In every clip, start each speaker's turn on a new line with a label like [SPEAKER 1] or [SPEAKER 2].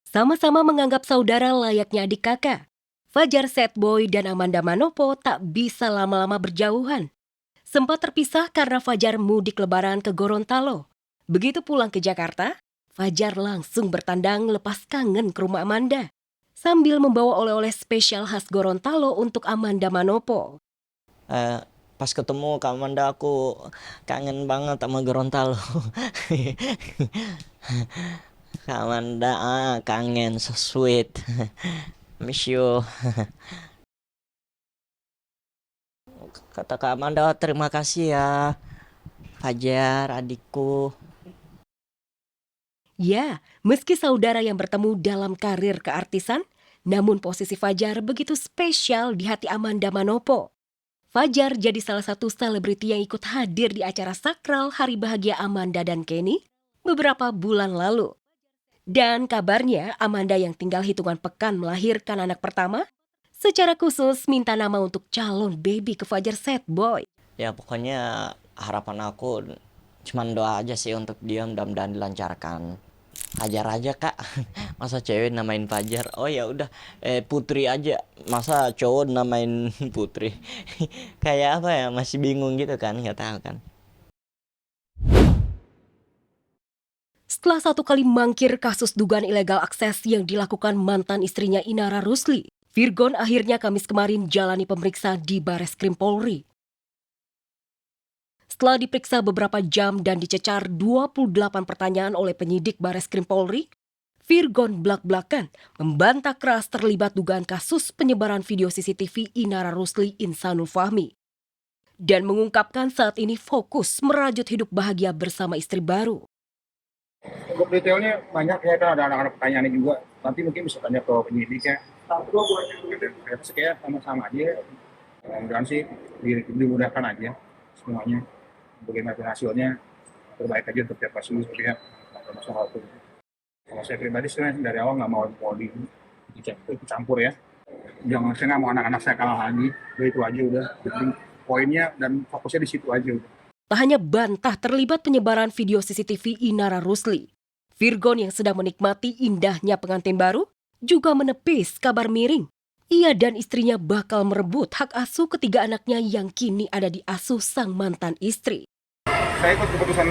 [SPEAKER 1] Sama-sama menganggap saudara layaknya adik kakak, Fajar Setboy dan Amanda Manopo tak bisa lama-lama berjauhan. Sempat terpisah karena Fajar mudik lebaran ke Gorontalo. Begitu pulang ke Jakarta, Fajar langsung bertandang lepas kangen ke rumah Amanda, sambil membawa oleh-oleh spesial khas Gorontalo untuk Amanda Manopo.
[SPEAKER 2] Eh, Pas ketemu Kak Amanda aku kangen banget sama Gorontalo. Kak Amanda, kangen, so sweet. Miss you. Kata Kak Amanda, terima kasih ya, Fajar, adikku.
[SPEAKER 1] Ya, meski saudara yang bertemu dalam karir keartisan, namun posisi Fajar begitu spesial di hati Amanda Manopo. Fajar jadi salah satu selebriti yang ikut hadir di acara sakral Hari Bahagia Amanda dan Kenny beberapa bulan lalu. Dan kabarnya Amanda yang tinggal hitungan pekan melahirkan anak pertama, secara khusus minta nama untuk calon baby ke Fajar Setboy.
[SPEAKER 2] Ya pokoknya harapan aku cuman doa aja sih untuk dia, mudah-mudahan dilancarkan. Fajar aja Kak. Masa cewek namain Fajar? Oh ya udah, Putri aja. Masa cowok namain Putri? Kayak apa ya? Masih bingung gitu kan, nggak tahu kan.
[SPEAKER 1] Setelah satu kali mangkir kasus dugaan ilegal akses yang dilakukan mantan istrinya Inara Rusli, Virgon akhirnya Kamis kemarin jalani pemeriksaan di Bareskrim Polri. Setelah diperiksa beberapa jam dan dicecar 28 pertanyaan oleh penyidik Bareskrim Polri, Virgon blak-blakan membantah keras terlibat dugaan kasus penyebaran video CCTV Inara Rusli Insanul Fahmi. Dan mengungkapkan saat ini fokus merajut hidup bahagia bersama istri baru.
[SPEAKER 3] Untuk detailnya banyak ya, ada anak-anak pertanyaannya juga. Nanti mungkin bisa tanya ke penyidik ya. Kayak sama-sama aja. Mudah-mudahan sih dimudahkan aja semuanya. Bagaimana hasilnya terbaik aja untuk tiap kasus ya. Masalah itu. Kalau saya pribadi sebenarnya dari awal nggak mau dicampur ya. Jangan saya nggak mau anak-anak saya kalah lagi. Itu aja udah. Jadi poinnya dan fokusnya di situ aja udah.
[SPEAKER 1] Tak hanya bantah terlibat penyebaran video CCTV Inara Rusli, Virgon yang sedang menikmati indahnya pengantin baru juga menepis kabar miring. Ia dan istrinya bakal merebut hak asuh ketiga anaknya yang kini ada di asuh sang mantan istri.
[SPEAKER 3] Saya ikut keputusan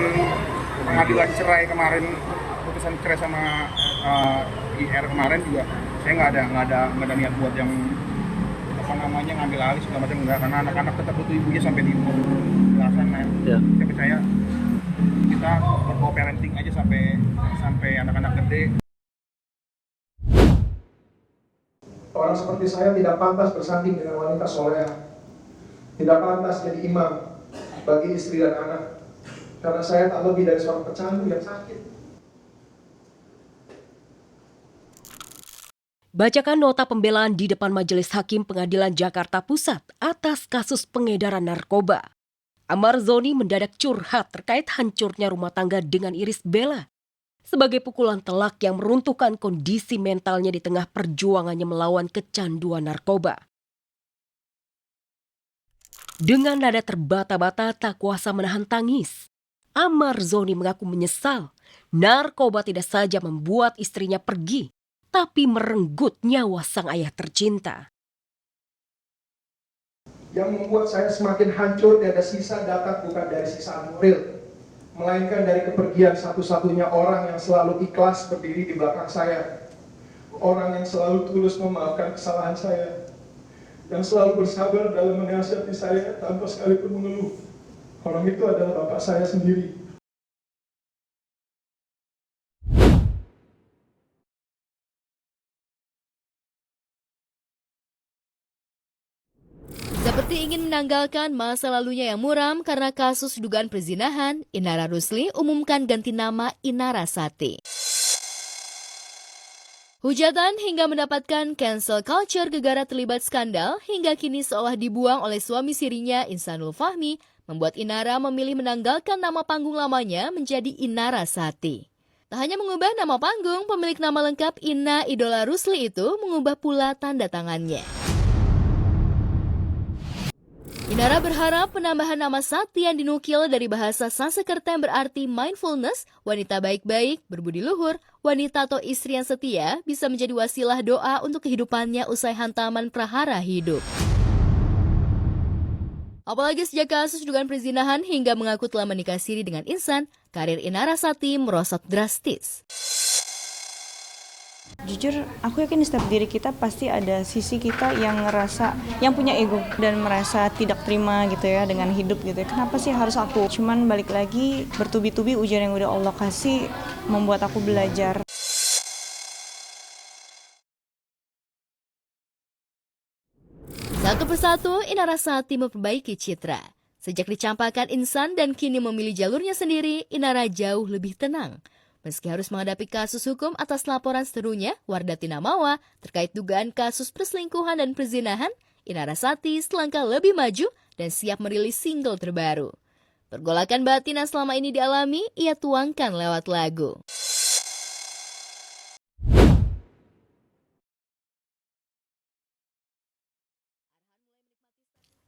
[SPEAKER 3] pengadilan cerai kemarin, keputusan cerai sama IR kemarin juga. Saya nggak ada niat buat yang ngambil alih segala macam, enggak, karena anak-anak tetap butuh ibunya sampai di umur belasan ya. Saya percaya kita co-parenting aja sampai anak-anak gede.
[SPEAKER 4] Orang seperti saya tidak pantas bersanding dengan wanita soleha, tidak pantas jadi imam bagi istri dan anak, karena saya tak lebih dari seorang pecandu yang sakit.
[SPEAKER 1] Bacakan nota pembelaan di depan Majelis Hakim Pengadilan Jakarta Pusat atas kasus pengedaran narkoba. Amar Zoni mendadak curhat terkait hancurnya rumah tangga dengan Iris Bella sebagai pukulan telak yang meruntuhkan kondisi mentalnya di tengah perjuangannya melawan kecanduan narkoba. Dengan nada terbata-bata tak kuasa menahan tangis, Amar Zoni mengaku menyesal narkoba tidak saja membuat istrinya pergi, tapi merenggut nyawa sang ayah tercinta.
[SPEAKER 4] Yang membuat saya semakin hancur tiada sisa datang bukan dari siksaan moral, melainkan dari kepergian satu-satunya orang yang selalu ikhlas berdiri di belakang saya. Orang yang selalu tulus memaafkan kesalahan saya, yang selalu bersabar dalam menasihati saya tanpa sekalipun mengeluh. Orang itu adalah bapak saya sendiri.
[SPEAKER 5] Seperti ingin menanggalkan masa lalunya yang muram karena kasus dugaan perzinahan, Inara Rusli umumkan ganti nama Inara Sati. Hujatan hingga mendapatkan cancel culture gegara terlibat skandal hingga kini seolah dibuang oleh suami sirinya Insanul Fahmi membuat Inara memilih menanggalkan nama panggung lamanya menjadi Inara Sati. Tak hanya mengubah nama panggung, pemilik nama lengkap Ina Idola Rusli itu mengubah pula tanda tangannya. Inara berharap penambahan nama Sati yang dinukil dari bahasa Sanskerta yang berarti mindfulness, wanita baik-baik, berbudi luhur, wanita atau istri yang setia bisa menjadi wasilah doa untuk kehidupannya usai hantaman prahara hidup. Apalagi sejak kasus dugaan perzinahan hingga mengaku telah menikah siri dengan insan, karir Inara Sati merosot drastis.
[SPEAKER 6] Jujur, aku yakin di setiap diri kita pasti ada sisi kita yang ngerasa, yang punya ego dan merasa tidak terima gitu ya dengan hidup gitu ya. Kenapa sih harus aku? Cuman balik lagi, bertubi-tubi ujian yang udah Allah kasih membuat aku belajar.
[SPEAKER 5] Satu persatu, Inara Sati memperbaiki citra. Sejak dicampakkan insan dan kini memilih jalurnya sendiri, Inara jauh lebih tenang. Meski harus menghadapi kasus hukum atas laporan serunya, Wardah Tinamawa, terkait dugaan kasus perselingkuhan dan perzinahan, Inara Sati selangkah lebih maju dan siap merilis single terbaru. Pergolakan batin yang selama ini dialami, ia tuangkan lewat lagu.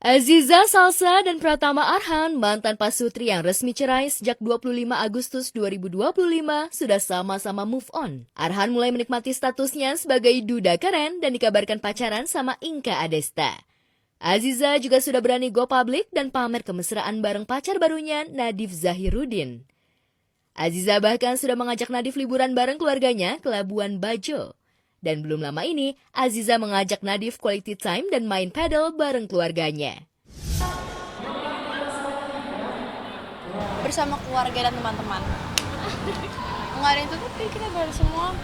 [SPEAKER 5] Aziza Salsa dan Pratama Arhan, mantan pasutri yang resmi cerai sejak 25 Agustus 2025, sudah sama-sama move on. Arhan mulai menikmati statusnya sebagai duda keren dan dikabarkan pacaran sama Inka Adesta. Aziza juga sudah berani go public dan pamer kemesraan bareng pacar barunya, Nadif Zahiruddin. Aziza bahkan sudah mengajak Nadif liburan bareng keluarganya ke Labuan Bajo. Dan belum lama ini, Aziza mengajak Nadif quality time dan main paddle bareng keluarganya.
[SPEAKER 7] Bersama keluarga dan teman-teman. Nggak ada yang tutup, kita baru semua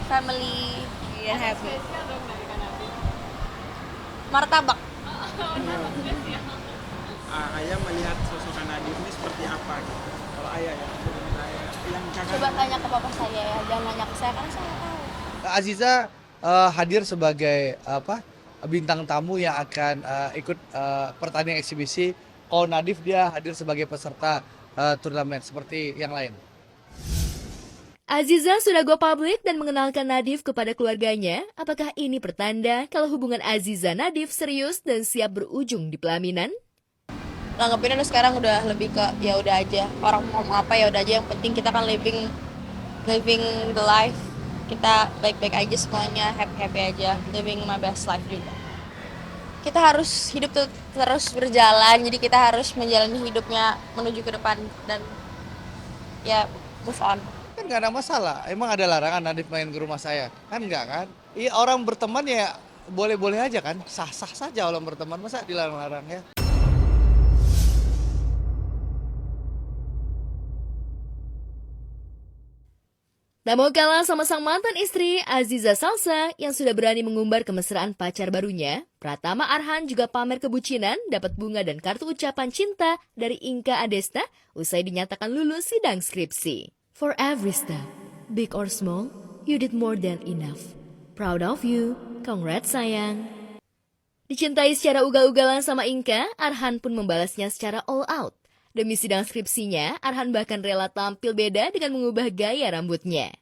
[SPEAKER 7] family and happy. Martabak.
[SPEAKER 8] Ayah melihat sosok Nadif ini seperti apa gitu? Kalau ayah ya, yang
[SPEAKER 7] Coba tanya ke papa saya ya, jangan nanya ke saya karena saya nggak tahu.
[SPEAKER 9] Aziza hadir sebagai bintang tamu yang akan ikut pertandingan eksibisi. Kalau Nadif dia hadir sebagai peserta turnamen seperti yang lain.
[SPEAKER 5] Aziza sudah go public dan mengenalkan Nadif kepada keluarganya. Apakah ini pertanda kalau hubungan Aziza Nadif serius dan siap berujung di pelaminan?
[SPEAKER 7] Nanggepinnya sekarang udah lebih ke ya udah aja. Orang mau apa ya udah aja, yang penting kita kan living the life. Kita baik-baik aja semuanya, happy-happy aja, living my best life juga. Kita harus hidup terus berjalan, jadi kita harus menjalani hidupnya menuju ke depan dan ya move on.
[SPEAKER 9] Kan nggak ada masalah, emang ada larangan Nadif main ke rumah saya? Kan nggak kan? Iya, orang berteman ya boleh-boleh aja kan, sah-sah saja orang berteman, masa dilarang-larang ya?
[SPEAKER 5] Tak mau kalah sama sang mantan istri, Aziza Salsa, yang sudah berani mengumbar kemesraan pacar barunya, Pratama Arhan juga pamer kebucinan, dapat bunga dan kartu ucapan cinta dari Inka Adesta usai dinyatakan lulus sidang skripsi. For every step, big or small, you did more than enough. Proud of you, congrats sayang. Dicintai secara ugal-ugalan sama Inka, Arhan pun membalasnya secara all out. Demi sidang skripsinya, Arhan bahkan rela tampil beda dengan mengubah gaya rambutnya.